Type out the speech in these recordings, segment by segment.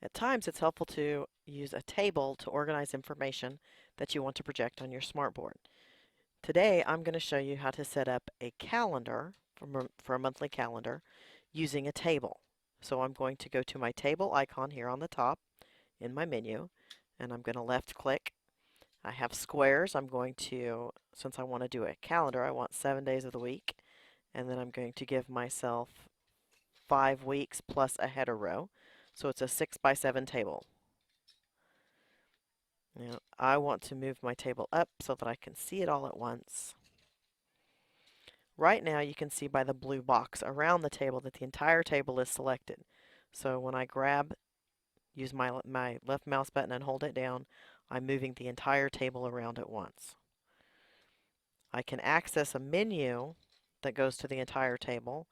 At times, it's helpful to use a table to organize information that you want to project on your smartboard. Today, I'm going to show you how to set up a calendar for a monthly calendar using a table. So I'm going to go to my table icon here on the top in my menu, and I'm going to left click. I have squares. I'm going to, since I want to do a calendar, I want 7 days of the week, and then I'm going to give myself 5 weeks plus a header row. So it's a 6 by 7 table. Now, I want to move my table up so that I can see it all at once. Right now, you can see by the blue box around the table that the entire table is selected. So when I use my left mouse button and hold it down, I'm moving the entire table around at once. I can access a menu that goes to the entire table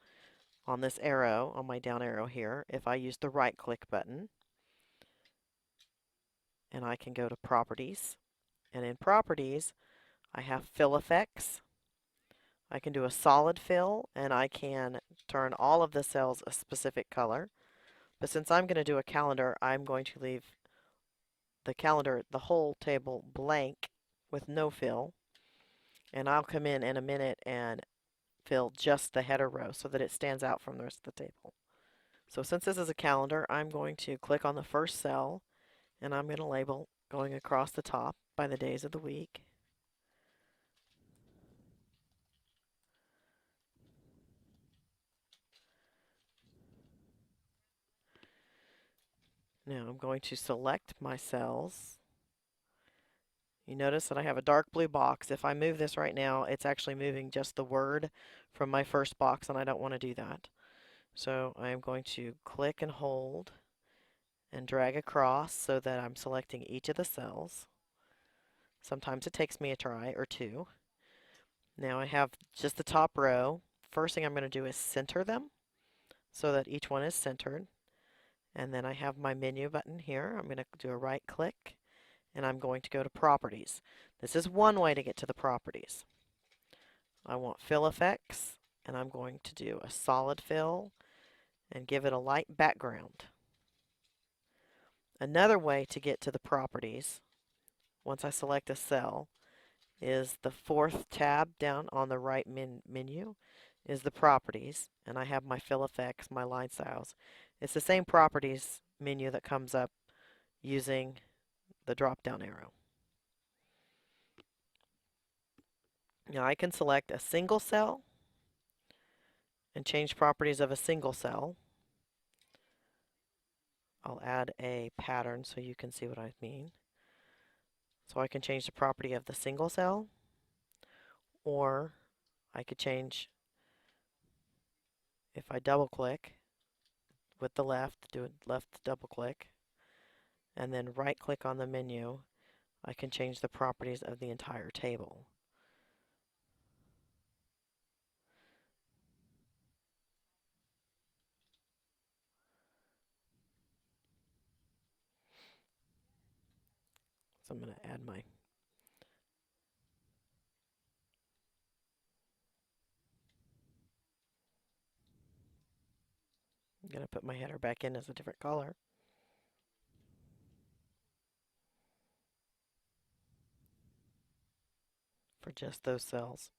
on this arrow, on my down arrow here, if I use the right click button. And I can go to Properties. And in Properties, I have Fill Effects. I can do a solid fill, and I can turn all of the cells a specific color. But since I'm going to do a calendar, I'm going to leave the calendar, the whole table blank with no fill. And I'll come in a minute and fill just the header row so that it stands out from the rest of the table. So since this is a calendar, I'm going to click on the first cell, and I'm going to label going across the top by the days of the week. Now I'm going to select my cells. You notice that I have a dark blue box. If I move this right now, it's actually moving just the word from my first box, and I don't want to do that. So I am going to click and hold and drag across so that I'm selecting each of the cells. Sometimes it takes me a try or two. Now I have just the top row. First thing I'm going to do is center them so that each one is centered. And then I have my menu button here. I'm going to do a right click, and I'm going to go to Properties. This is one way to get to the properties. I want Fill Effects, and I'm going to do a solid fill and give it a light background. Another way to get to the properties, once I select a cell, is the fourth tab down on the right menu is the properties, and I have my fill effects, my line styles. It's the same properties menu that comes up using the drop down arrow. Now I can select a single cell and change properties of a single cell. I'll add a pattern so you can see what I mean. So I can change the property of the single cell, or I could change, if I double click with the left, do a left double click, and then right click on the menu, I can change the properties of the entire table. So I'm going to add my I'm going to put my header back in as a different color. For just those cells.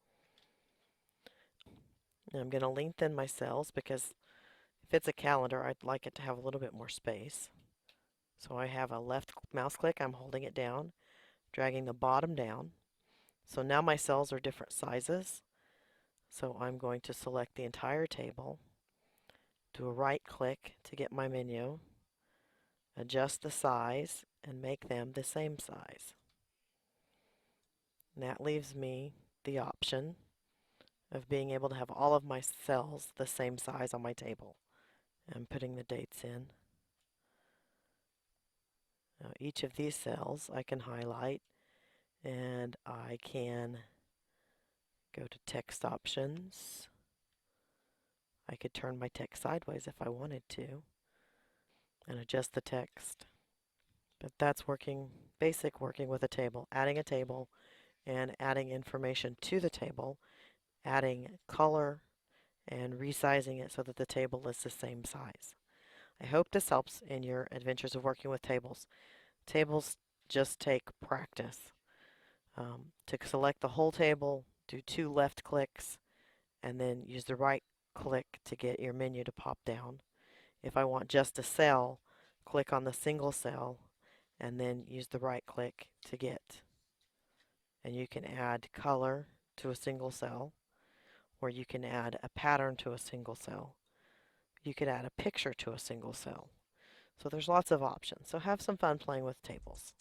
And I'm going to lengthen my cells because if it's a calendar, I'd like it to have a little bit more space. So I have a left mouse click, I'm holding it down, dragging the bottom down. So now my cells are different sizes. So I'm going to select the entire table, do a right click to get my menu, adjust the size, and make them the same size. And that leaves me the option of being able to have all of my cells the same size on my table. I'm putting the dates in. Now each of these cells I can highlight, and I can go to text options. I could turn my text sideways if I wanted to and adjust the text. But that's working with a table, adding a table and adding information to the table, adding color and resizing it so that the table is the same size. I hope this helps in your adventures of working with tables. Tables just take practice. To select the whole table, do 2 left clicks, and then use the right click to get your menu to pop down. If I want just a cell, click on the single cell and then use the right click to get. And you can add color to a single cell, or you can add a pattern to a single cell. You could add a picture to a single cell. So there's lots of options. So have some fun playing with tables.